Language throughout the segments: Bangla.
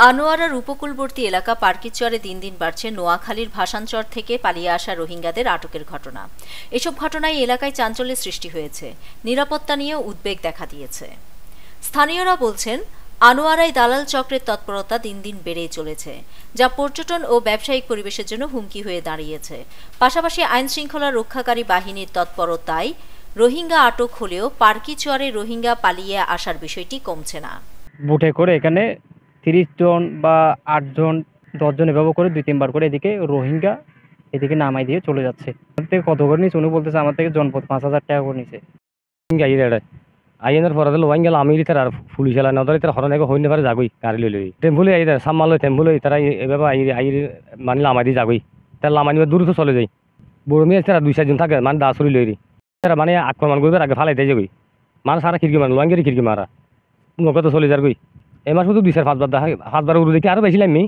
আনোয়ারার উপকূলবর্তী এলাকা পার্কিচরে দিন দিন বাড়ছে নোয়াখালীর ভাসানচর থেকে পালিয়ে আসা রোহিঙ্গাদের আটকের ঘটনা। এসব ঘটনায় এলাকায় চাঞ্চল্যের সৃষ্টি হয়েছে, নিরাপত্তা নিয়ে উদ্বেগ দেখা দিয়েছে। স্থানীয়রা বলছেন, আনোয়ারায় দালাল চক্রের তৎপরতা দিন দিন বেড়েই চলেছে, যা পর্যটন ও ব্যবসায়িক পরিবেশের জন্য হুমকি হয়ে দাঁড়িয়েছে। পাশাপাশি আইনশৃঙ্খলা রক্ষাকারী বাহিনীর তৎপরতায় রোহিঙ্গা আটক হলেও পার্কিচরে রোহিঙ্গা পালিয়ে আসার বিষয়টি কমছে না। বুটে করে এখানে 30 জন বা 8 জন 10 জন এভাবে করে 2-3 বার করে এদিকে রোহিঙ্গা এদিকে নামাই দিয়ে চলে যাচ্ছে। কত করে নিচ্ছে উনি বলতেছে আমার থেকে জনপদ 5000 টাকা করে নিছে। আইনের পরে লোয়াইন গেল আমি তার পুলিশ এলা নদরে তার হরনে হইনে পারে যাগই গাড়ি লই টেম্পুলে আই সাম্মাল টেম্পুলে তারা এভাবে আই মানে লামাই দিয়ে যাগই তার লামাই দূর তো চলে যাই বড় মেয়ে তারা 2-4 জন থাকে মানে দাসুরি লইরি তারা মানে আক্রমণ করবে আগে ফালাই দেয় যাগই মানে সারা খিড়কি মার লোয়াইন গেরি খিড়কি মারা নৌকা তো চলে যাগই এবার শুধু 2-4-5 বার দেখা 5 বার উড়ে দেখি আরো বেশি লামি।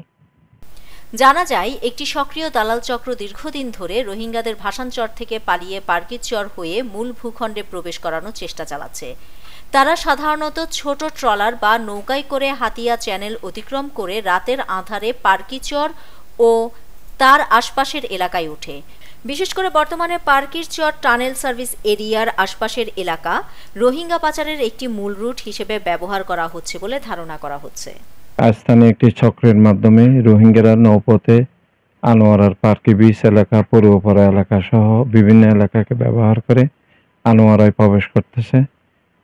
জানা যায়, একটি সক্রিয় দালাল চক্র দীর্ঘদিন ধরে রোহিঙ্গাদের ভাসানচর থেকে পালিয়ে পার্কিচর হয়ে মূল ভূখণ্ডে প্রবেশ করানোর চেষ্টা চালাচ্ছে। তারা সাধারণত ছোট ট্রলার বা নৌকায় করে হাতিয়া চ্যানেল অতিক্রম করে রাতের আঁধারে পার্কিচর ও তার আশপাশের এলাকায় ওঠে। বিশেষ করে বর্তমানে পার্কিচর টানেল সার্ভিস এরিয়ার আশপাশের এলাকা রোহিঙ্গা পাচারের একটি মূল রুট হিসেবে ব্যবহার করা হচ্ছে বলে ধারণা করা হচ্ছে। স্থানীয় একটি চক্রের মাধ্যমে রোহিঙ্গারা নৌপথে আনোয়ারার পার্কি বিচ এলাকা, পূর্বপাড়া এলাকা সহ বিভিন্ন এলাকাকে ব্যবহার করে আনোয়ারায় প্রবেশ করতেছে।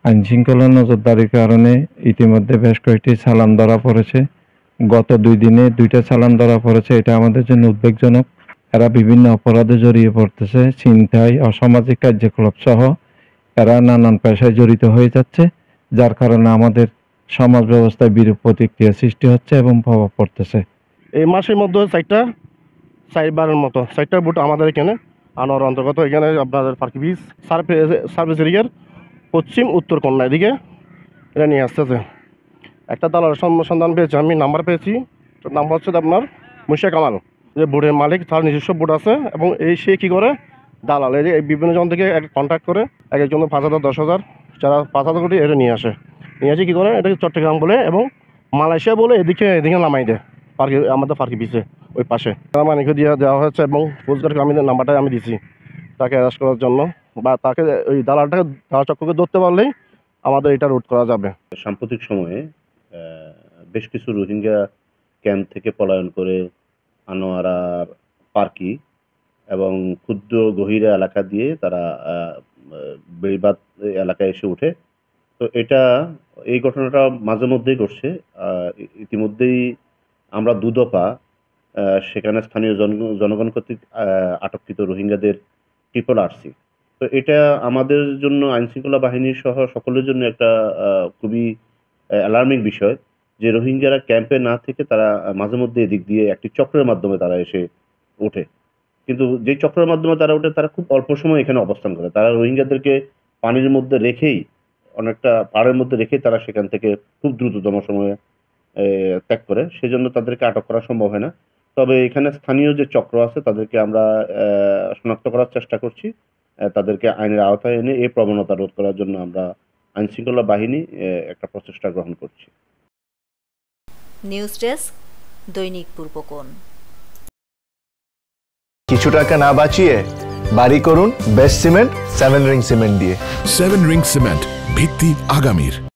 আইনশৃঙ্খলা নজরদারির কারণে ইতিমধ্যে বেশ কয়েকটি চালান ধরা পড়েছে। গত 2 দিনে 2টা চালান ধরা পড়েছে। এটা আমাদের জন্য উদ্বেগজনক। এরা বিভিন্ন অপরাধে জড়িয়ে পড়তেছে, ছিনতাই, অসামাজিক কার্যকলাপ সহ এরা নানান পেশায় জড়িত হয়ে যাচ্ছে, যার কারণে আমাদের সমাজ ব্যবস্থায় বিরূপ প্রতিক্রিয়া সৃষ্টি হচ্ছে এবং প্রভাব পড়তেছে। এই মাসের মধ্যে 4বারের মতো 4টা বুট আমাদের এখানে আনোয়ার অন্তর্গত এখানে আপনাদের পার্কি বিচ সার্ভিস এরিয়ার পশ্চিম উত্তর কন্যা এদিকে এটা নিয়ে আসতেছে। একটা দালাল সন্ধান পেয়েছি, আমি নাম্বার পেয়েছি, নাম হচ্ছে আপনার মুশা কামাল, যে বোটের মালিক, তার নিজস্ব বোট আছে এবং সে কী করে দালাল এই বিভিন্ন জন থেকে কন্ট্যাক্ট করে এক একজন 5,000 10,000 যারা 5,000 কোটি এটা নিয়ে আসে কী করে এটাকে চট্টগ্রাম বলে এবং মালয়েশিয়া বলে এদিকে নামাই দেয় পার্কি আমাদের পার্কি বিচে ওই পাশে মানিকে দিয়ে দেওয়া হয়েছে এবং রোজগার আমি নাম্বারটা আমি দিছি তাকে অ্যারেস্ট করার জন্য, বা তাকে ওই দালাল চক্রকে ধরতে পারলেই আমাদের এটা রুট করা যাবে। সাম্প্রতিক সময়ে বেশ কিছু রোহিঙ্গা ক্যাম্প থেকে পলায়ন করে আনোয়ারার পার্কি এবং ক্ষুদ্র গহিরা এলাকা দিয়ে তারা বেড়িবাঁধ এলাকায় এসে ওঠে। তো এই ঘটনাটা মাঝে মধ্যেই ঘটছে। ইতিমধ্যেই আমরা 2 দফা সেখানে স্থানীয় জনগণ কর্তৃক আটককৃত রোহিঙ্গাদের RRC। তো এটা আমাদের জন্য আইনশৃঙ্খলা বাহিনী সহ সকলের জন্য একটা খুবই অ্যালার্মিং বিষয় যে রোহিঙ্গারা ক্যাম্পে না থেকে তারা মাঝে মধ্যে এদিক দিয়ে একটি চক্রের মাধ্যমে তারা এসে ওঠে। কিন্তু যে চক্রের মাধ্যমে তারা ওঠে তারা খুব অল্প সময় এখানে অবস্থান করে। তারা রোহিঙ্গাদেরকে পানির মধ্যে রেখেই, অনেকটা পাড়ের মধ্যে রেখেই তারা সেখান থেকে খুব দ্রুততম সময়ে ত্যাগ করে, সেজন্য তাদেরকে আটক করা সম্ভব হয় না। তবে এখানে স্থানীয় যে চক্র আছে তাদেরকে আমরা শনাক্ত করার চেষ্টা করছি। তাদেরকে আইনের আওতায় এনে এই প্রবণতা রোধ করার জন্য আমরা আইনশৃঙ্খলা বাহিনী একটা প্রচেষ্টা গ্রহণ করছি। নিউজ ডেস্ক, দৈনিক পূর্বকোণ। কিছু টাকা না বাঁচিয়ে বাড়ি করুন বেস্ট সিমেন্ট 7 রিং সিমেন্ট দিয়ে। 7 রিং সিমেন্ট, ভিত্তি আগামীর।